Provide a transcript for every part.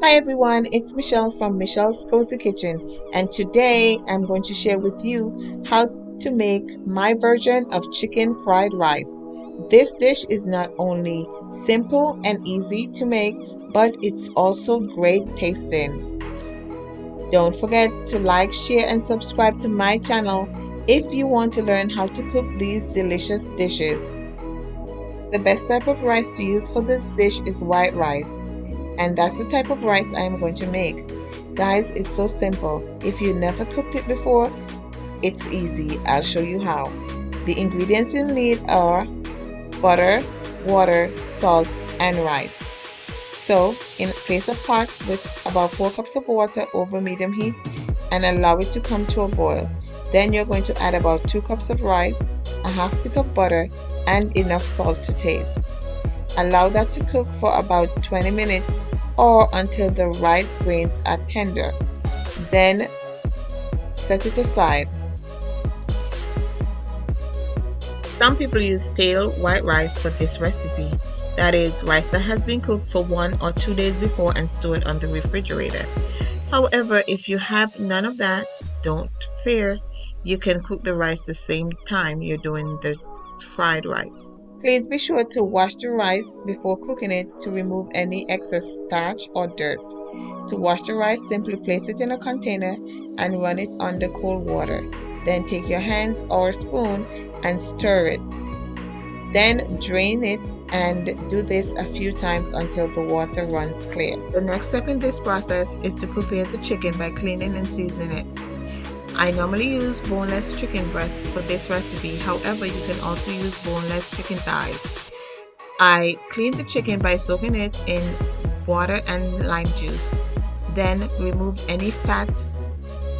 Hi everyone, it's Michelle from Michelle's Cozy Kitchen, and today I'm going to share with you how to make my version of chicken fried rice. This dish is not only simple and easy to make, but it's also great tasting. Don't forget to like, share, and subscribe to my channel if you want to learn how to cook these delicious dishes. The best type of rice to use for this dish is white rice, and that's the type of rice I am going to make. Guys, it's so simple. If you never cooked it before, it's easy. I'll show you how. The ingredients you'll need are butter, water, salt, and rice. So, place a pot with about 4 cups of water over medium heat and allow it to come to a boil. Then you're going to add about 2 cups of rice, a half stick of butter, and enough salt to taste. Allow that to cook for about 20 minutes or until the rice grains are tender. Then set it aside. Some people use stale white rice for this recipe. That is, rice that has been cooked for 1 or 2 days before and stored on the refrigerator. However, if you have none of that, don't fear. You can cook the rice the same time you're doing the fried rice. Please be sure to wash the rice before cooking it to remove any excess starch or dirt. To wash the rice, simply place it in a container and run it under cold water. Then take your hands or a spoon and stir it. Then drain it and do this a few times until the water runs clear. The next step in this process is to prepare the chicken by cleaning and seasoning it. I normally use boneless chicken breasts for this recipe. However, you can also use boneless chicken thighs. I clean the chicken by soaking it in water and lime juice. Then remove any fat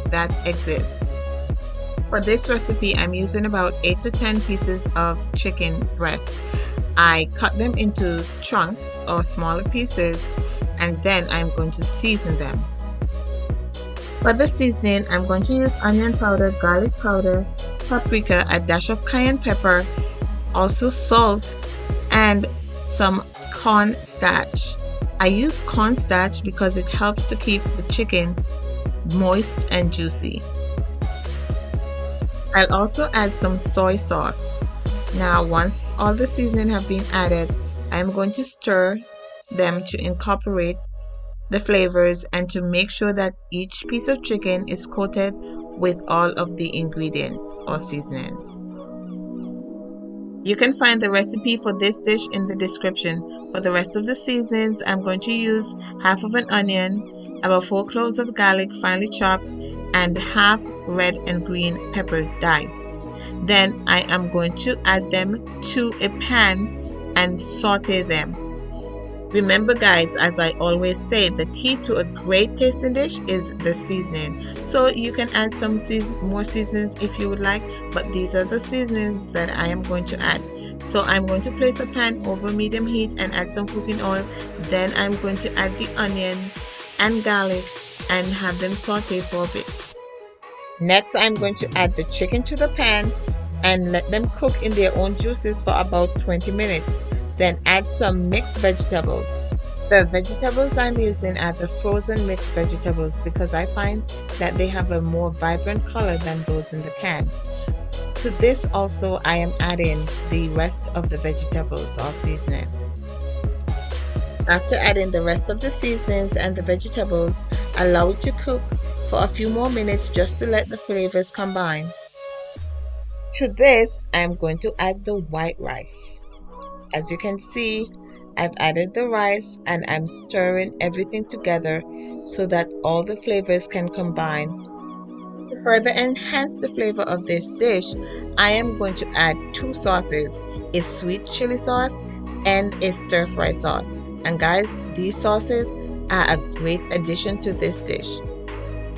that exists. For this recipe, I'm using about 8 to 10 pieces of chicken breast. I cut them into chunks or smaller pieces, and then I'm going to season them. For the seasoning, I'm going to use onion powder, garlic powder, paprika, a dash of cayenne pepper, also salt, and some cornstarch. I use cornstarch because it helps to keep the chicken moist and juicy. I'll also add some soy sauce. Now, once all the seasoning have been added, I'm going to stir them to incorporate the flavors and to make sure that each piece of chicken is coated with all of the ingredients or seasonings. You can find the recipe for this dish in the description. For the rest of the seasonings, I'm going to use half of an onion, about 4 cloves of garlic finely chopped, and half red and green pepper diced. Then I am going to add them to a pan and saute them. Remember guys, as I always say, the key to a great tasting dish is the seasoning. So you can add some more seasonings if you would like, but these are the seasonings that I am going to add. So I'm going to place a pan over medium heat and add some cooking oil. Then I'm going to add the onions and garlic and have them saute for a bit. Next, I'm going to add the chicken to the pan and let them cook in their own juices for about 20 minutes. Then add some mixed vegetables. The vegetables I'm using are the frozen mixed vegetables because I find that they have a more vibrant color than those in the can. To this also I am adding the rest of the vegetables or seasoning. After adding the rest of the seasonings and the vegetables, allow it to cook for a few more minutes just to let the flavors combine. To this, I'm going to add the white rice. As you can see, I've added the rice and I'm stirring everything together so that all the flavors can combine. To further enhance the flavor of this dish, I am going to add 2 sauces, a sweet chili sauce and a stir fry sauce. And guys, these sauces are a great addition to this dish.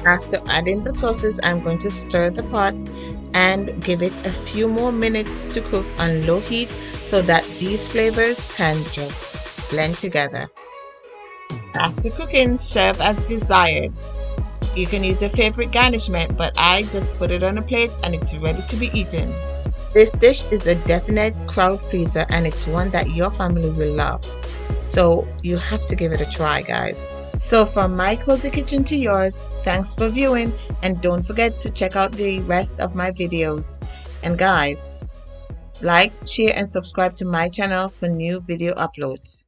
After adding the sauces, I'm going to stir the pot and give it a few more minutes to cook on low heat so that these flavors can just blend together. After cooking, serve as desired. You can use your favorite garnishment, but I just put it on a plate and it's ready to be eaten. This dish is a definite crowd pleaser and it's one that your family will love. So you have to give it a try, guys. So from my cozy kitchen to yours, thanks for viewing, and don't forget to check out the rest of my videos. And guys, like, share and subscribe to my channel for new video uploads.